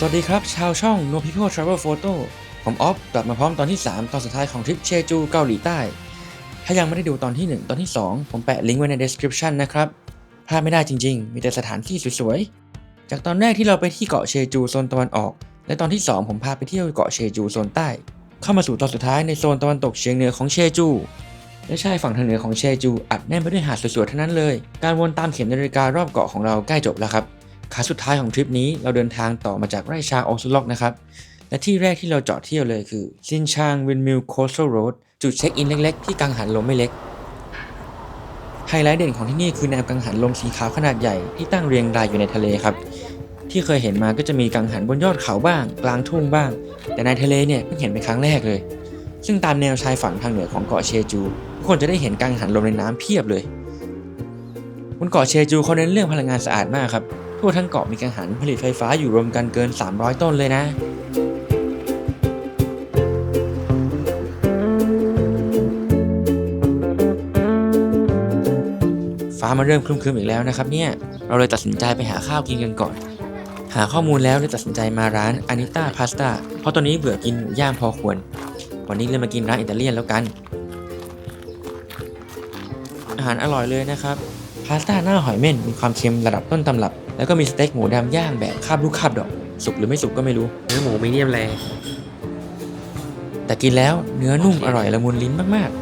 วัสดีครับชาวช่อง No People Travel Photo ผมออฟกลับมาพร้อมตอนที่ 3 ตอนสุดท้ายของทริปเชจูเกาหลีใต้ถ้ายังไม่ได้ดูตอนที่ 1 ตอนที่ 2 ผมแปะลิงก์ไว้ใน description นะครับพลาดไม่ได้จริงๆ มีแต่สถานที่สวยๆจากตอนแรกที่เราไปที่เกาะเชจูโซนตะวันออกและตอนที่ 2 ผมพาไปเที่ยวเกาะเชจูโซนใต้เข้ามาสู่ตอนสุดท้ายในโซนตะวันตกเฉียงเหนือของเชจูและชายฝั่งทางเหนือของเชจูอัดแน่นไปด้วยหาดสวยๆทั้งนั้นเลยการวนตามเข็มนาฬิการอบเกาะของเราใกล้จบแล้วครับขาสุดท้ายของทริปนี้เราเดินทางต่อมาจากไร่ชาโอซุล็อกนะครับและที่แรกที่เราจอดเที่ยวเลยคือซินชางวินมิลโคสเทลโรดจุดเช็คอินเล็กๆที่กังหันลมไม่เล็กไฮไลท์เด่นของที่นี่คือแนวกังหันลมสีขาวขนาดใหญ่ที่ตั้งเรียงรายอยู่ในทะเลครับที่เคยเห็นมาก็จะมีกังหันบนยอดเขาบ้างกลางทุ่งบ้างแต่ในทะเลเนี่ยเพิ่งเห็นเป็นครั้งแรกเลยซึ่งตามแนวชายฝั่งทางเหนือของเกาะเชจูทุกคนจะได้เห็นกังหันลมในน้ำเพียบเลยบนเกาะเชจูเขาเน้นเรื่องพลังงานสะอาดมากครับทั่วทั้งเกาะมีกังหันผลิตไฟฟ้าอยู่รวมกันเกิน300ต้นเลยนะฟ้ามาเริ่มครึ้มๆอีกแล้วนะครับเนี่ยเราเลยตัดสินใจไปหาข้าวกินกันก่อนหาข้อมูลแล้วเลยตัดสินใจมาร้านอานิต้าพาสต้าเพราะตอนนี้เบื่อกินหมูย่างพอควรวันนี้เลยมากินร้านอิตาเลียนแล้วกันอาหารอร่อยเลยนะครับพาสต้าหน้าหอยเม่นมีความเค็มระดับต้นตำรับแล้วก็มีสเต็กหมูดำย่างแบบคาบลูกคาบดอกสุกหรือไม่สุกก็ไม่รู้เนื้อหมูมีเดียมแรแต่กินแล้วเนื้อนุ่มอร่อยละมุนลิ้นมากๆ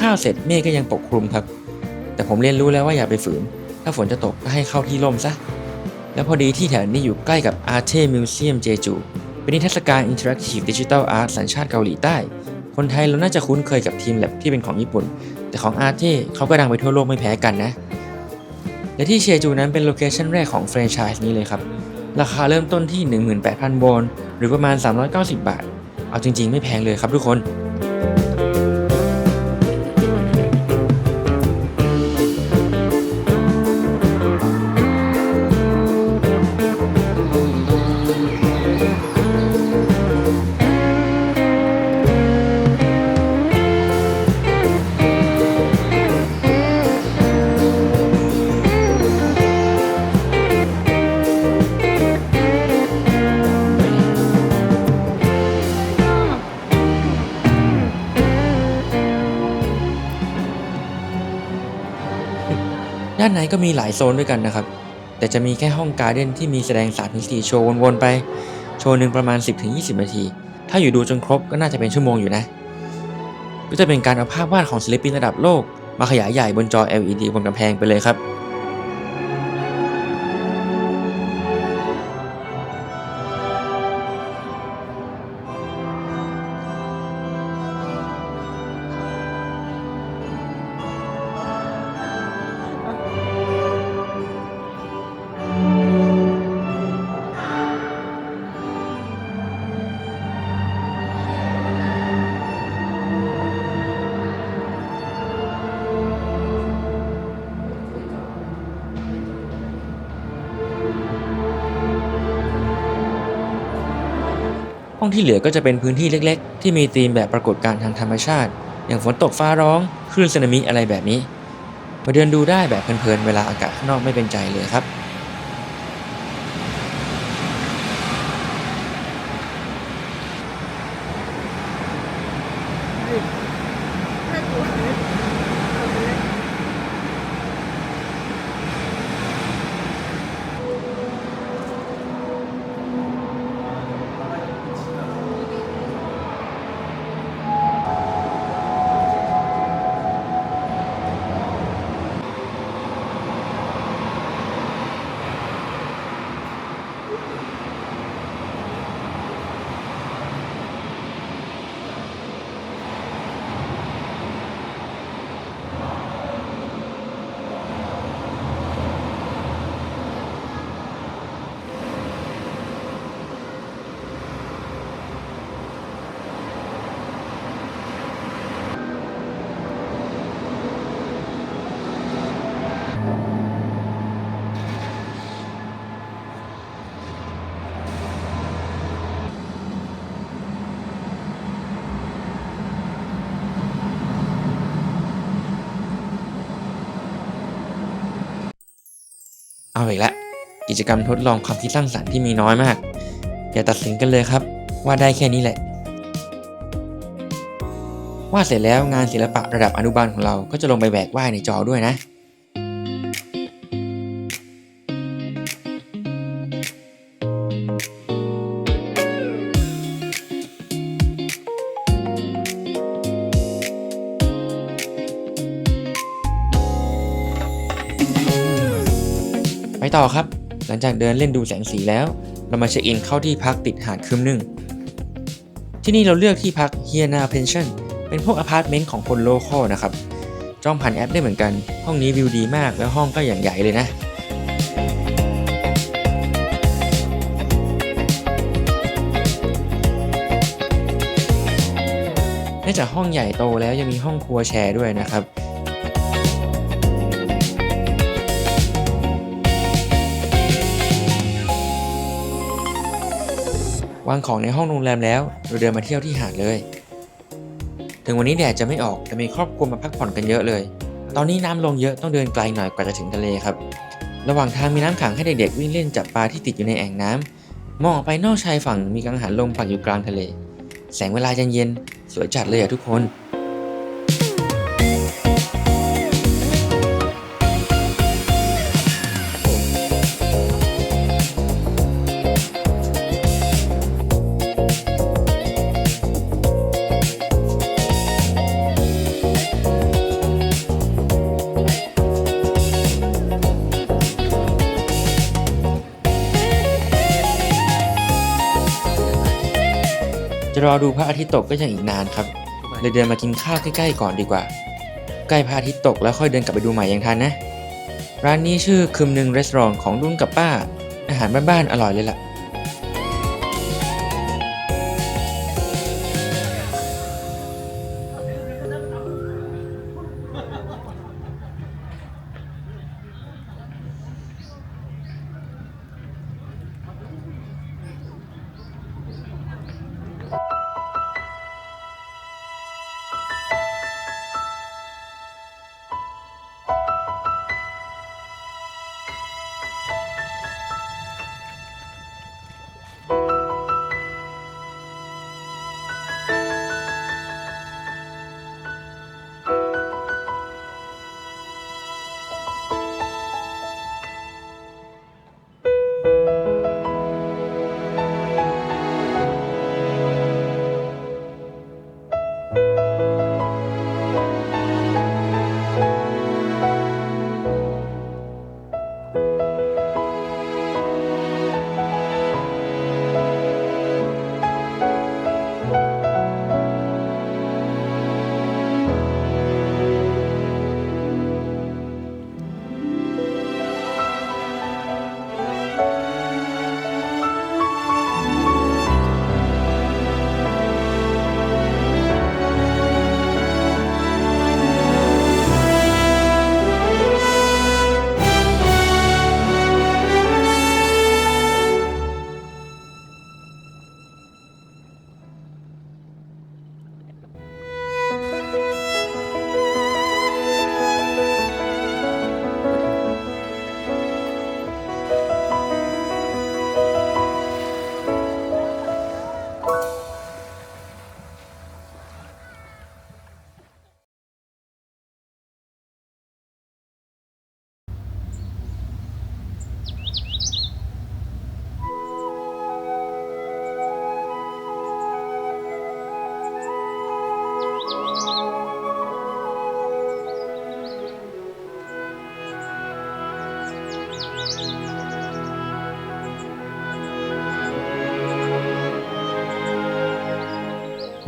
ข้าวเสร็จเมฆก็ยังปกคลุมครับแต่ผมเรียนรู้แล้วว่าอย่าไปฝืนถ้าฝนจะตกก็ให้เข้าที่ร่มซะแล้วพอดีที่แถวนี้อยู่ใกล้กับ Arte Museum เจจูเป็นนิทรรศการ Interactive Digital Art สัญชาติเกาหลีใต้คนไทยเราน่าจะคุ้นเคยกับทีมแลบที่เป็นของญี่ปุ่นแต่ของ Arte เขาก็ดังไปทั่วโลกไม่แพ้กันนะและที่เชจูนั้นเป็นโลเคชั่นแรกของแฟรนไชส์นี้เลยครับราคาเริ่มต้นที่ 18,000 วอนหรือประมาณ390 บาทเอาจริงๆไม่แพงเลยครับทุกคนด้านในก็มีหลายโซนด้วยกันนะครับแต่จะมีแค่ห้องการ์เด้นที่มีแสดง 3-4 โชว์วนๆไปโชว์หนึ่งประมาณ 10-20 นาทีถ้าอยู่ดูจนครบก็น่าจะเป็นชั่วโมงอยู่นะก็จะเป็นการเอาภาพวาดของศิลปินระดับโลกมาขยายใหญ่บนจอ LED บนกำแพงไปเลยครับห้องที่เหลือก็จะเป็นพื้นที่เล็กๆที่มีธีมแบบปรากฏการณ์ทางธรรมชาติอย่างฝนตกฟ้าร้องคลื่นสึนามิอะไรแบบนี้มาเดินดูได้แบบเพลินๆเวลาอากาศข้างนอกไม่เป็นใจเลยครับ เอาอีกแล้วกิจกรรมทดลองความคิดสร้างสรรค์ที่มีน้อยมากอย่าตัดสินกันเลยครับว่าได้แค่นี้แหละวาดเสร็จแล้วงานศิลปะระดับอนุบาลของเราก็จะลงไปแหวกว่ายในจอด้วยนะไปต่อครับหลังจากเดินเล่นดูแสงสีแล้วเรามาเช็คอินเข้าที่พักติดหาดคืมหนึ่งที่นี่เราเลือกที่พักเฮียนาเพนชั่นเป็นพวกอพาร์ตเมนต์ของคนโลคอลนะครับจองผ่านแอปได้เหมือนกันห้องนี้วิวดีมากแล้วห้องก็อย่างใหญ่เลยนะนอกจากห้องใหญ่โตแล้วยังมีห้องครัวแชร์ด้วยนะครับวางของในห้องโรงแรมแล้วเราเดินมาเที่ยวที่หาดเลยถึงวันนี้แดดจะไม่ออกแต่มีครอบครัวมาพักผ่อนกันเยอะเลยตอนนี้น้ำลงเยอะต้องเดินไกลหน่อยกว่าจะถึงทะเลครับระหว่างทางมีน้ำขังให้เด็กๆวิ่งเล่นจับปลาที่ติดอยู่ในแอ่งน้ำมองออกไปนอกชายฝั่งมีกังหันลมปักอยู่กลางทะเลแสงเวลาเย็นๆสวยจัดเลยอะทุกคนจะรอดูพระอาทิตย์ตกก็ยังอีกนานครับเลยเดินมากินข้าวใกล้ๆก่อนดีกว่าใกล้พระอาทิตย์ตกแล้วค่อยเดินกลับไปดูใหม่ยังทันนะร้านนี้ชื่อคืมนึงรีสอร์ทของลุงกับป้าอาหารบ้านๆอร่อยเลยล่ะ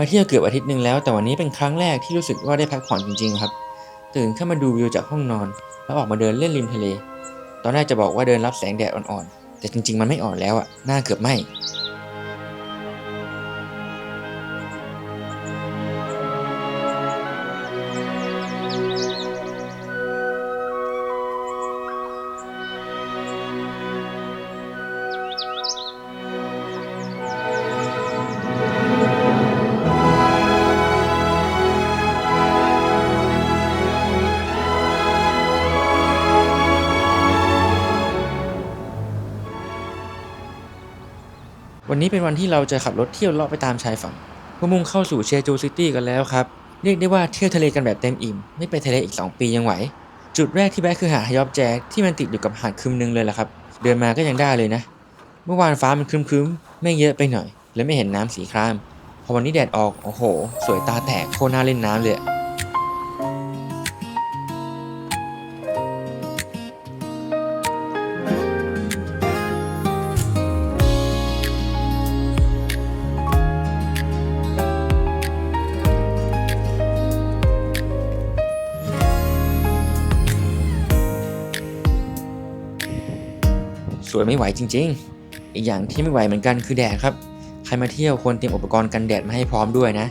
มาเที่ยวเกือบอาทิตย์หนึ่งแล้วแต่วันนี้เป็นครั้งแรกที่รู้สึกว่าได้พักผ่อนจริงๆครับตื่นขึ้นมาดูวิวจากห้องนอนแล้วออกมาเดินเล่นริมทะเลตอนแรกจะบอกว่าเดินรับแสงแดดอ่อนๆแต่จริงๆมันไม่อ่อนแล้วอะหน้าเกือบไหม้ วันนี้เป็นวันที่เราจะขับรถเที่ยวเลาะไปตามชายฝั่งเพื่อมุ่งเข้าสู่เชจูซิตี้กันแล้วครับเรียกได้ว่าเที่ยวทะเลกันแบบเต็มอิ่มไม่ไปทะเลอีก2 ปียังไหวจุดแรกที่แวะคือหาดฮยอบแจที่มันติดอยู่กับหาดคึมนึงเลยล่ะครับเดินมาก็ยังได้เลยนะเมื่อวานฟ้ามันครึ้มๆไม่เยอะไปหน่อยและไม่เห็นน้ำสีครามพอวันนี้แดดออกโอ้โหสวยตาแตกโคตรน่าเล่นน้ำเลยสวยไม่ไหวจริงๆอีกอย่างที่ไม่ไหวเหมือนกันคือแดดครับใครมาเที่ยวควรเตรียมอุปกรณ์กันแดดมาให้พร้อมด้วยนะ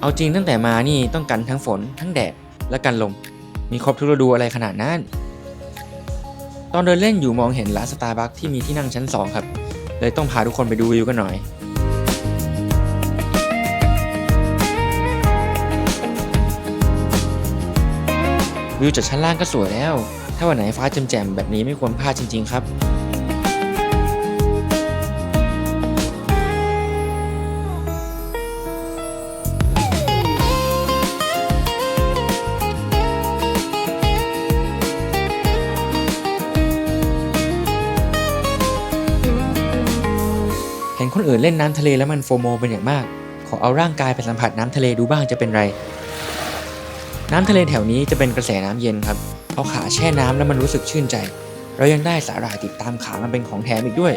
เอาจริงตั้งแต่มานี่ต้องกันทั้งฝนทั้งแดดและกันลมมีครบทุกฤดูอะไรขนาดนั้นตอนเดินเล่นอยู่มองเห็นร้านสตาร์บัคที่มีที่นั่งชั้น2ครับเลยต้องพาทุกคนไปดูวิวกันหน่อยวิวจากชั้นล่างก็สวยแล้วถ้าวันไหนฟ้าแจ่มๆแบบนี้ไม่ควรพลาดจริงๆครับเห็นคนอื่นเล่นน้ำทะเลแล้วมันโฟโมเป็นอย่างมากขอเอาร่างกายไปสัมผัสน้ำทะเลดูบ้างจะเป็นไรน้ำทะเลแถวนี้จะเป็นกระแสน้ำเย็นครับเอาขาแช่น้ำแล้วมันรู้สึกชื่นใจเรายังได้สาหร่ายติดตามขามันเป็นของแถมอีกด้วย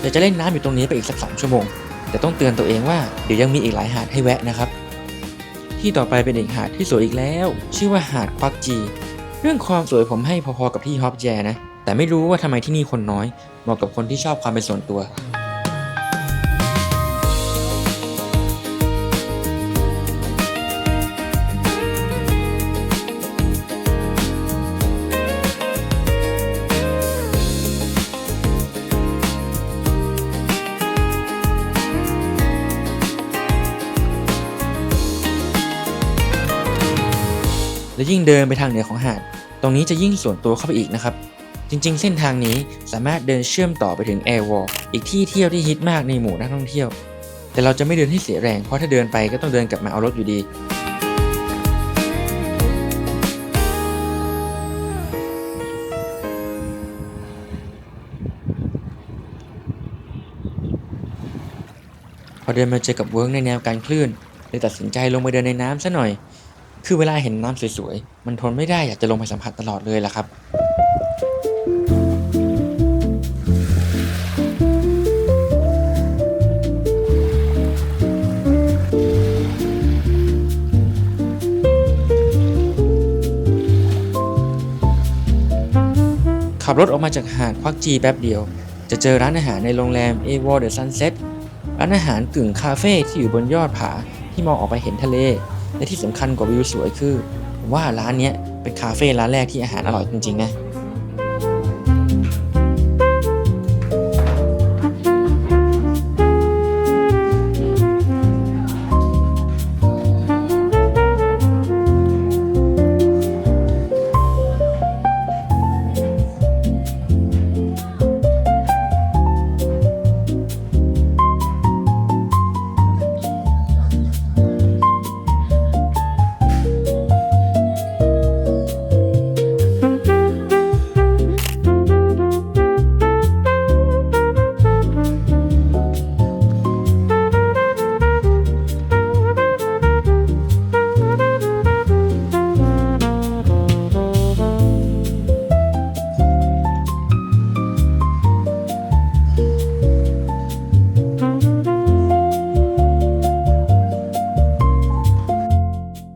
อยากจะเล่นน้ำอยู่ตรงนี้ไปอีกสัก2 ชั่วโมงแต่ต้องเตือนตัวเองว่าเดี๋ยวยังมีอีกหลายหาดให้แวะนะครับที่ต่อไปเป็นอีกหาดที่สวยอีกแล้วชื่อว่าหาดควักจีเรื่องความสวยผมให้พอๆกับที่ฮอปแจนะแต่ไม่รู้ว่าทำไมที่นี่คนน้อยเหมาะกับคนที่ชอบความเป็นส่วนตัวและยิ่งเดินไปทางเหนือของหาดตรงนี้จะยิ่งส่วนตัวเข้าไปอีกนะครับจริงๆเส้นทางนี้สามารถเดินเชื่อมต่อไปถึงแอร์วอลอีกที่เที่ยวที่ฮิตมากในหมู่นักท่องเที่ยวแต่เราจะไม่เดินให้เสียแรงเพราะถ้าเดินไปก็ต้องเดินกลับมาเอารถอยู่ดีพอเดินมาเจอกับเวิร์กในแนวการคลื่นเลยตัดสินใจลงไปเดินในน้ำซะหน่อยคือเวลาเห็นน้ำสวยๆมันทนไม่ได้อยากจะลงไปสัมผัสตลอดเลยล่ะครับขับรถออกมาจากหาดควักจีแป๊บเดียวจะเจอร้านอาหารในโรงแรม A-Wall The Sunset ร้านอาหารกึ่งคาเฟ่ที่อยู่บนยอดผาที่มองออกไปเห็นทะเลและที่สำคัญกว่าวิวสวยคือว่าร้านนี้เป็นคาเฟ่ร้านแรกที่อาหารอร่อยจริงๆนะ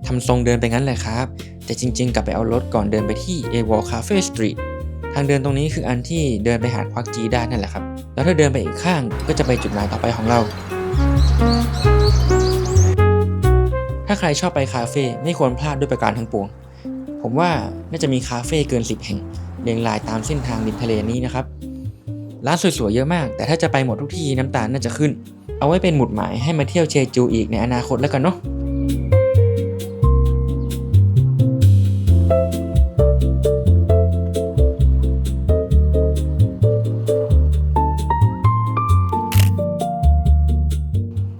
ทำทรงเดินไปงั้นเลยครับแต่จริงๆกลับไปเอารถก่อนเดินไปที่ A-Wall Cafe Street ทางเดินตรงนี้คืออันที่เดินไปหาดควักจีได้นั่นแหละครับแล้วถ้าเดินไปอีกข้างก็จะไปจุดหมายต่อไปของเราถ้าใครชอบไปคาเฟ่ไม่ควรพลาดด้วยประการทั้งปวงผมว่าน่าจะมีคาเฟ่เกิน10 แห่งเรียงรายตามเส้นทางริมทะเลนี้นะครับ ร้านสวยๆเยอะมากแต่ถ้าจะไปหมดทุกที่น้ำตาลน่าจะขึ้นเอาไว้เป็นหมุดหมายให้มาเที่ยวเชจูอีกในอนาคตแล้วกันเนาะ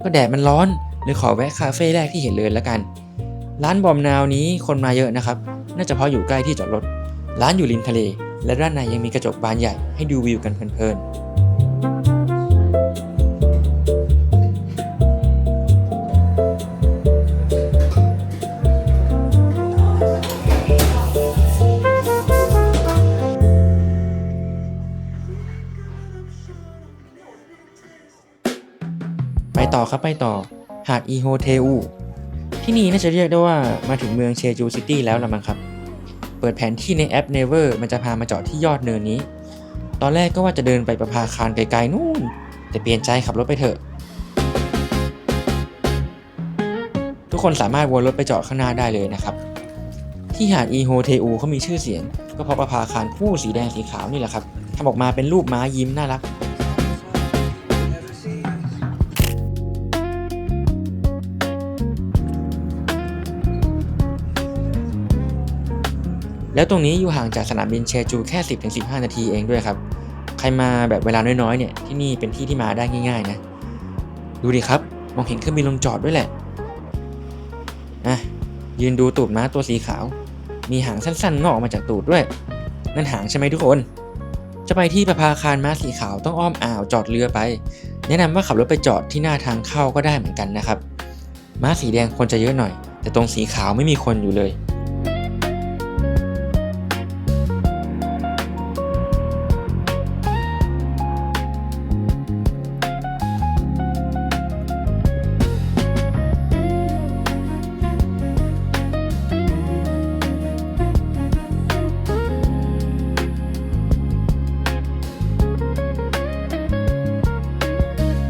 ก็แดดมันร้อนเลยขอแวะคาเฟ่แรกที่เห็นเลยแล้วกันร้านบอมนาวนี้คนมาเยอะนะครับน่าจะเพราะอยู่ใกล้ที่จอดรถร้านอยู่ริมทะเลและด้านในยังมีกระจกบานใหญ่ให้ดูวิวกันเพลินๆไปต่อครับไปต่อหาดอีโฮเทอูที่นี่น่าจะเรียกได้ว่ามาถึงเมืองเชจูซิตี้แล้วละมั้งครับเปิดแผนที่ในแอป Naver มันจะพามาจอดที่ยอดเนินนี้ตอนแรกก็ว่าจะเดินไปประภาคารไกลๆนู่นแต่เปลี่ยนใจขับรถไปเถอะทุกคนสามารถวนรถไปจอดข้างหน้าได้เลยนะครับที่หาดอีโฮเทอูเขามีชื่อเสียงก็เพราะประภาคารคู่สีแดงสีขาวนี่แหละครับทำออกมาเป็นรูปม้ายิ้มน่ารักแล้วตรงนี้อยู่ห่างจากสนามบินเชจูแค่ 10-15 นาทีเองด้วยครับใครมาแบบเวลาน้อยๆเนี่ยที่นี่เป็นที่ที่มาได้ง่ายๆนะดูดิครับมองเห็นเครื่องบินลงจอดด้วยแหละยืนดูตูดม้าตัวสีขาวมีหางสั้นๆงอกออกมาจากตูดด้วยนั่นหางใช่ไหมทุกคนจะไปที่ประภาคารม้าสีขาวต้องอ้อมอ่าวจอดเรือไปแนะนำว่าขับรถไปจอดที่หน้าทางเข้าก็ได้เหมือนกันนะครับม้าสีแดงคนจะเยอะหน่อยแต่ตรงสีขาวไม่มีคนอยู่เลย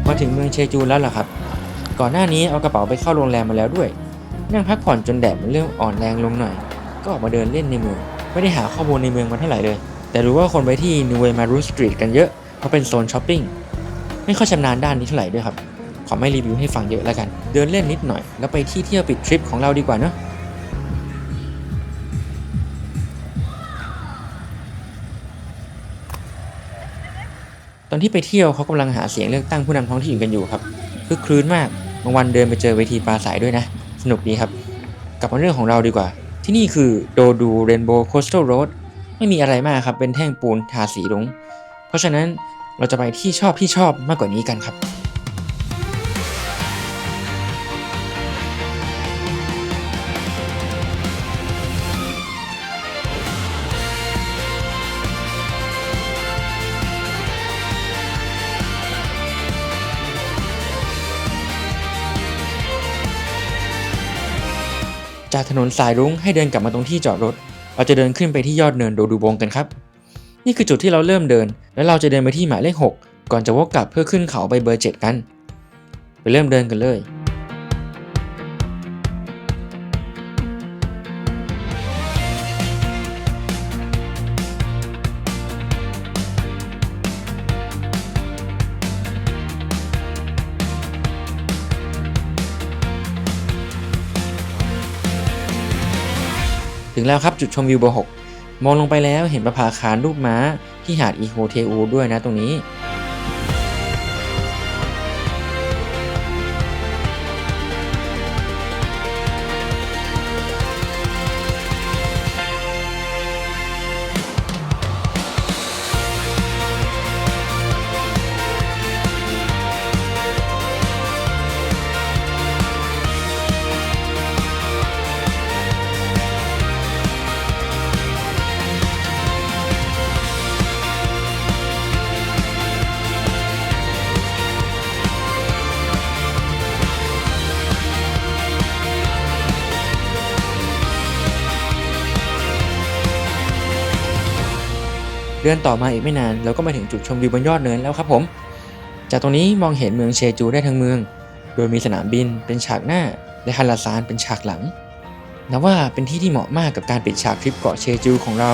มาถึงเมืองเชจูแล้วล่ะครับก่อนหน้านี้เอากระเป๋าไปเข้าโรงแรมมาแล้วด้วยนั่งพักผ่อนจนแดดมันเริ่มอ่อนแรงลงหน่อยก็ออกมาเดินเล่นในเมืองไม่ได้หาข้อมูลในเมืองมาเท่าไหร่เลยแต่รู้ว่าคนไปที่นูเวมารุสตรีทกันเยอะเพราะเป็นโซนช้อปปิ้งไม่ค่อยชำนาญด้านนี้เท่าไหร่ด้วยครับขอไม่รีวิวให้ฟังเยอะแล้วกันเดินเล่นนิดหน่อยแล้วไปที่เที่ยวปิดทริปของเราดีกว่าเนาะตอนที่ไปเที่ยวเขากำลังหาเสียงเลือกตั้งผู้นำท้องถิ่นกันอยู่ครับคึกครื้นมากบางวันเดินไปเจอเวทีปราศัยด้วยนะสนุกดีครับกลับมาเรื่องของเราดีกว่าที่นี่คือโดดูเรนโบว์โคสตัลโรดไม่มีอะไรมากครับเป็นแท่งปูนทาสีรุ้งเพราะฉะนั้นเราจะไปที่ชอบมากกว่านี้กันครับจากถนนสายรุ้งให้เดินกลับมาตรงที่จอดรถเราจะเดินขึ้นไปที่ยอดเนินโดดูบงกันครับนี่คือจุดที่เราเริ่มเดินแล้วเราจะเดินไปที่หมายเลข6ก่อนจะวกกลับเพื่อขึ้นเขาไปเบอร์7กันไปเริ่มเดินกันเลยถึงแล้วครับจุดชมวิวเบอร์6มองลงไปแล้วเห็นประภาคารรูปม้าที่หาดอีโฮเทอูด้วยนะตรงนี้เดินต่อมาอีกไม่นานเราก็มาถึงจุดชมวิวบนยอดเนินแล้วครับผมจากตรงนี้มองเห็นเมืองเชจูได้ทั้งเมืองโดยมีสนามบินเป็นฉากหน้าและฮันลาซานเป็นฉากหลังนับว่าเป็นที่ที่เหมาะมากกับการปิดฉากทริปเกาะเชจูของเรา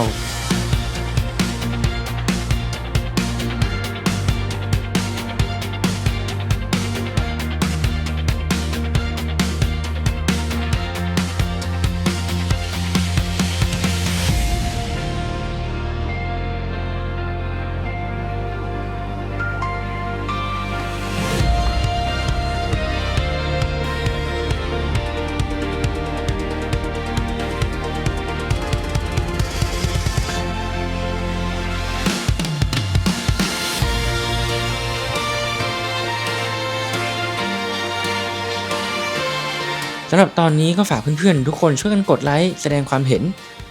สำหรับตอนนี้ก็ฝากเพื่อนๆทุกคนช่วยกันกดไลค์แสดงความเห็น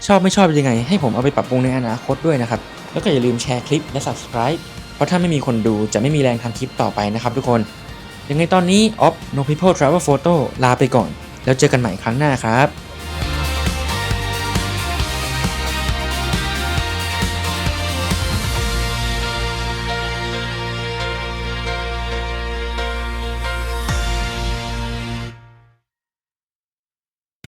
ชอบไม่ชอบยังไงให้ผมเอาไปปรับปรุงในอนาคตด้วยนะครับแล้วก็อย่าลืมแชร์คลิปและ Subscribe เพราะถ้าไม่มีคนดูจะไม่มีแรงทำคลิปต่อไปนะครับทุกคนยังไงตอนนี้ Op No People Travel Photo ลาไปก่อนแล้วเจอกันใหม่ครั้งหน้าครับ